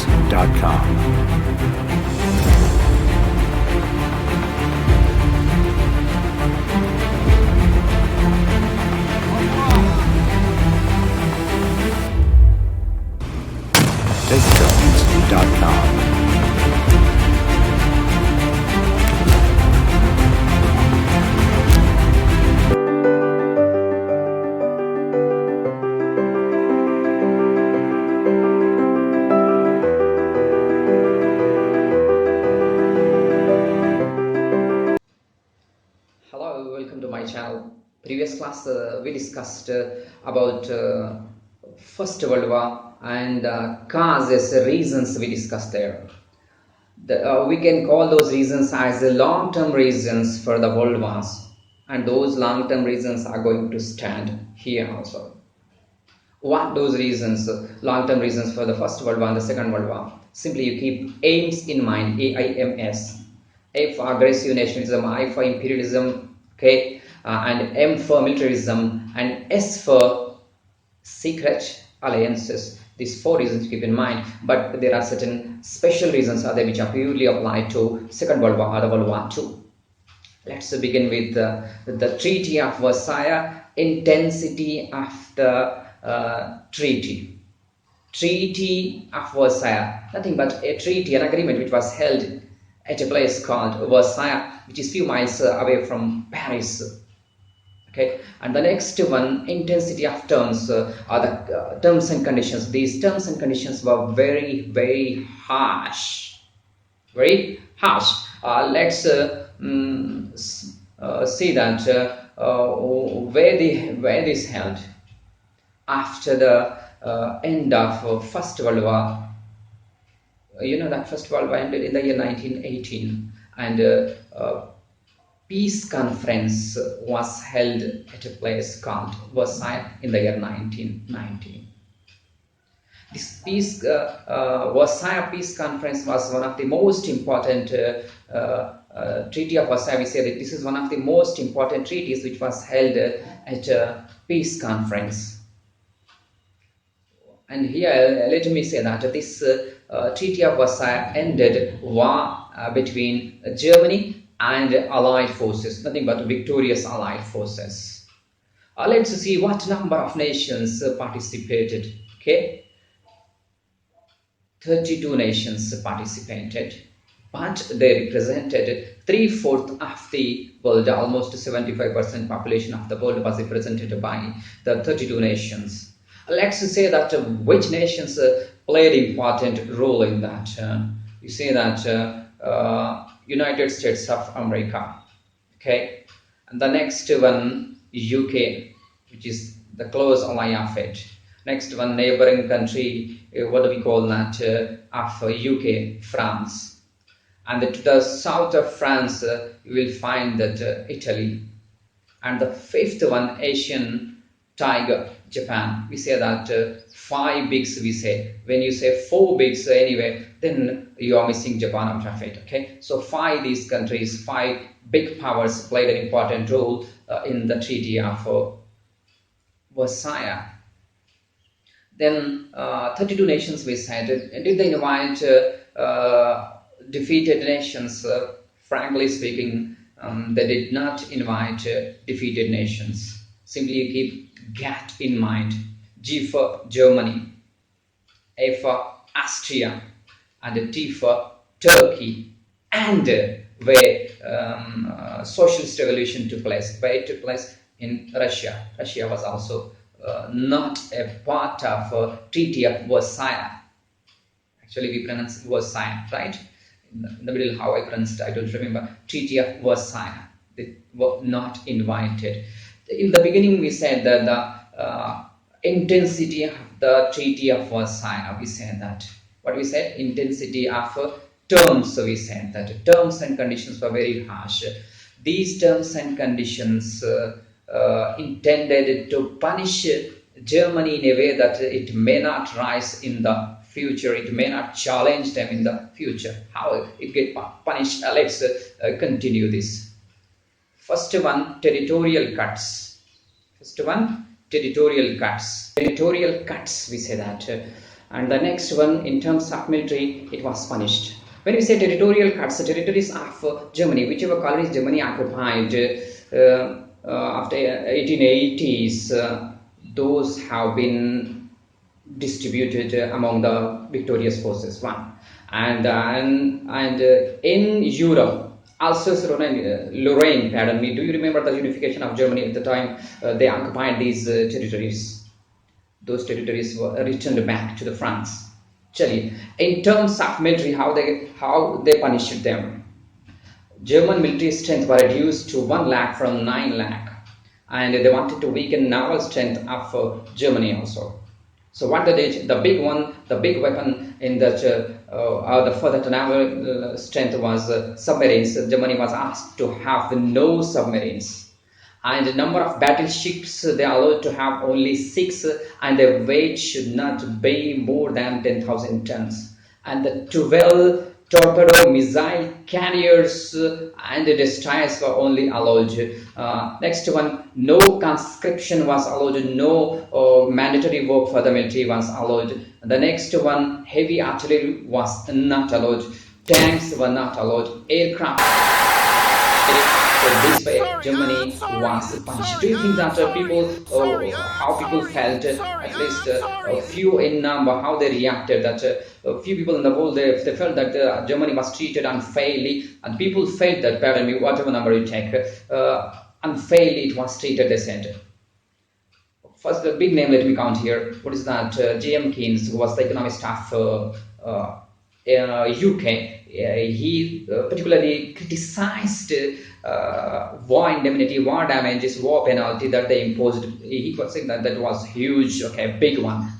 TERMS&FAILURE.com. TERMS&FAILURE.com. Hello, welcome to my channel. Previous class we discussed about First World War and causes, reasons we discussed there. We can call those reasons as the long-term reasons for the world wars, and those long-term reasons are going to stand here also. What those reasons, long-term reasons for the First World War and the Second World War? Simply you keep aims in mind, AIMS. A for aggressive nationalism, I for imperialism, okay, and M for militarism, and S for secret alliances. These four reasons keep in mind, but there are certain special reasons are there which are purely applied to Second World War or the World War II. Let's begin with the Treaty of Versailles. Intensity after treaty. Treaty of Versailles, nothing but a treaty, an agreement which was held at a place called Versailles, which is few miles away from Paris. Okay, and the next one, intensity of terms, are the terms and conditions. These terms and conditions were very, very harsh. Very harsh. Let's see that where this held after the end of First World War. You know that First World War ended in the year 1918, and peace conference was held at a place called Versailles in the year 1919. This Versailles Peace Conference was one of the most important Treaty of Versailles. We say that this is one of the most important treaties which was held at a peace conference. And here, let me say that this Treaty of Versailles ended war between Germany and Allied forces, nothing but victorious Allied forces. Let's see what number of nations participated. Okay, 32 nations participated, but they represented 3/4 of the world. Almost 75% population of the world was represented by the 32 nations. Let's say that which nations played important role in that. You say that United States of America, okay, and the next one UK, which is the close ally of it. Next one, neighboring country, what do we call that, of UK, France. And to the south of France, you will find that Italy. And the fifth one, Asian tiger, Japan. We say that 5 bigs, we say. When you say 4 bigs anyway, then you are missing Japan out of it. Okay, so 5 these countries, 5 big powers played an important role in the Treaty of Versailles. Then 32 nations, we said. Did they invite defeated nations? Frankly speaking, they did not invite defeated nations. Simply you keep GATT in mind. G for Germany, A for Austria, and T for Turkey. And where socialist revolution took place, where it took place in Russia. Russia was also not a part of Treaty of Versailles. Actually, we pronounce Versailles, right? In the middle, how I pronounced it, I don't remember. Treaty of Versailles. They were not invited. In the beginning, we said that the intensity of the Treaty of Versailles, we said that. What we said? Intensity of terms, we said that. Terms and conditions were very harsh. These terms and conditions intended to punish Germany in a way that it may not rise in the future, it may not challenge them in the future. How it get punished? Let's continue this. First one, territorial cuts. First one, territorial cuts. Territorial cuts, we say that. And the next one, in terms of military, it was punished. When we say territorial cuts, the territories of Germany, whichever colonies Germany occupied after 1880s, those have been distributed among the victorious forces. One, and in Europe, Alsace-Lorraine, pardon me. Do you remember the unification of Germany at the time? They occupied these territories. Those territories were returned back to the France. Chali. In terms of military, how they punished them. German military strength were reduced to 1 lakh from 9 lakh, and they wanted to weaken naval strength of Germany also. So what they did, the big one, the big weapon in that for that naval strength was submarines. Germany was asked to have no submarines, and the number of battleships they are allowed to have only 6, and their weight should not be more than 10,000 tons. And the 12 torpedo missile carriers and the destroyers were only allowed. Next one, no conscription was allowed, no mandatory work for the military was allowed. The next one, heavy artillery was not allowed, tanks were not allowed, aircraft. So this way Germany was punished. Do you think that how people felt, at least a few in number, how they reacted, that a few people in the world, they felt that Germany was treated unfairly, and people felt that, pardon me, whatever number you take, unfairly it was treated, they said. First, the big name, let me count here. What is that? J.M. Keynes, who was the economist of UK. He particularly criticized war indemnity, war damages, war penalty that they imposed. He was saying that was huge, okay, big one.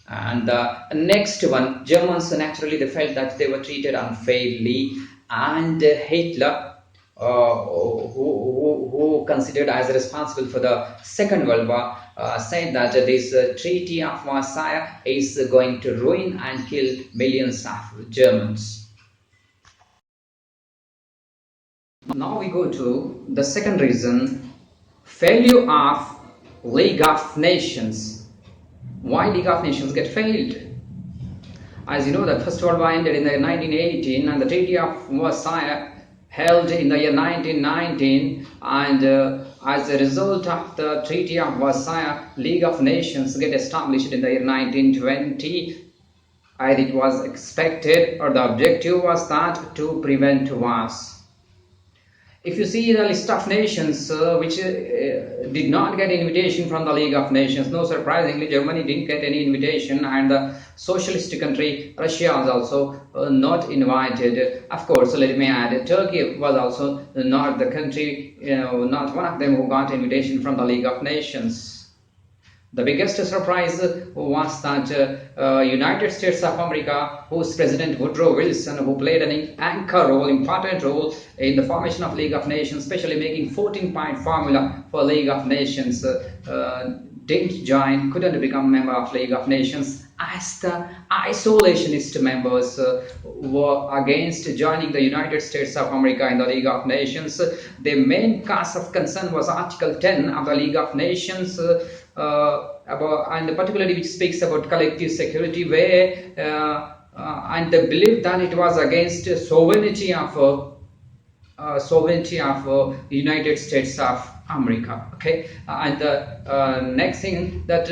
And next one, Germans, naturally they felt that they were treated unfairly, and Hitler, who considered as responsible for the Second World War, said that this Treaty of Versailles is going to ruin and kill millions of Germans. Now we go to the second reason, failure of League of Nations. Why League of Nations get failed? As you know, the First World War ended in the year 1918, and the Treaty of Versailles held in the year 1919, and as a result of the Treaty of Versailles, League of Nations get established in the year 1920, as it was expected, or the objective was that to prevent wars. If you see the list of nations which did not get invitation from the League of Nations, no surprisingly Germany didn't get any invitation, and the socialist country Russia was also not invited. Of course, let me add, Turkey was also not the country, not one of them who got invitation from the League of Nations. The biggest surprise was that United States of America, whose President Woodrow Wilson, who played an anchor role, important role in the formation of League of Nations, especially making 14-point formula for League of Nations, didn't join, couldn't become member of League of Nations, as the isolationist members were against joining the United States of America in the League of Nations. The main cause of concern was Article 10 of the League of Nations, and particularly which speaks about collective security, where and they believed that it was against sovereignty of United States of America. Okay, and the next thing that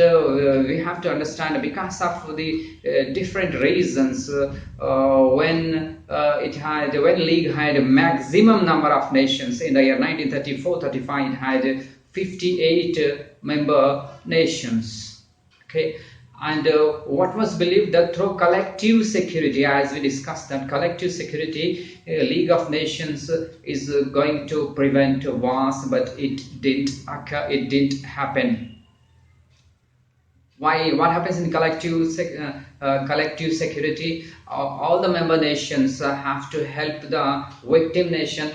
we have to understand, because of the different reasons, when League had a maximum number of nations in the year 1934-35, it had 58 member nations. Okay, and what was believed that through collective security, as we discussed, that collective security, League of Nations is going to prevent wars, but it didn't occur, it didn't happen. Why? What happens in collective security? All the member nations have to help the victim nation.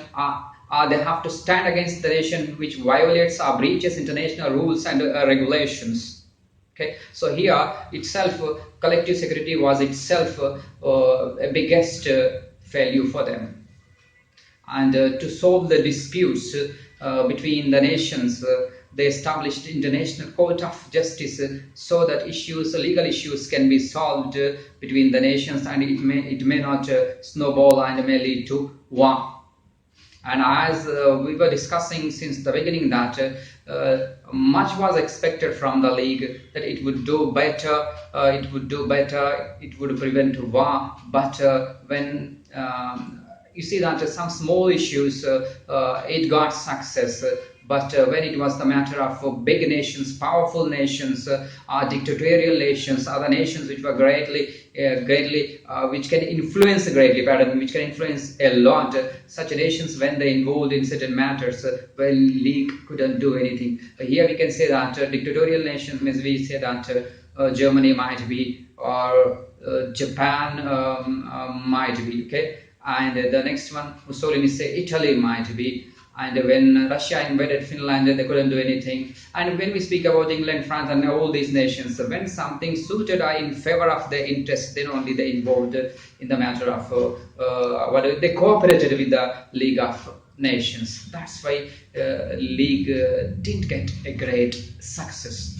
They have to stand against the nation which violates or breaches international rules and regulations. Okay, so here itself, collective security was itself a biggest failure for them. And to solve the disputes between the nations, they established International Court of Justice so that legal issues can be solved between the nations, and it may not snowball and may lead to war. And as we were discussing since the beginning that much was expected from the league, that it would do better, it would prevent war, but when you see that some small issues it got success, but when it was the matter of big nations, powerful nations, dictatorial nations, other nations which were which can influence greatly, which can influence a lot, such nations, when they involved in certain matters, well, league couldn't do anything. Here we can say that dictatorial nations, means we say that Germany might be, or Japan might be, okay, and the next one, Mussolini say Italy might be. And when Russia invaded Finland, they couldn't do anything. And when we speak about England, France, and all these nations, when something suited are in favor of their interests, then only they involved in the matter of they cooperated with the League of Nations. That's why League didn't get a great success.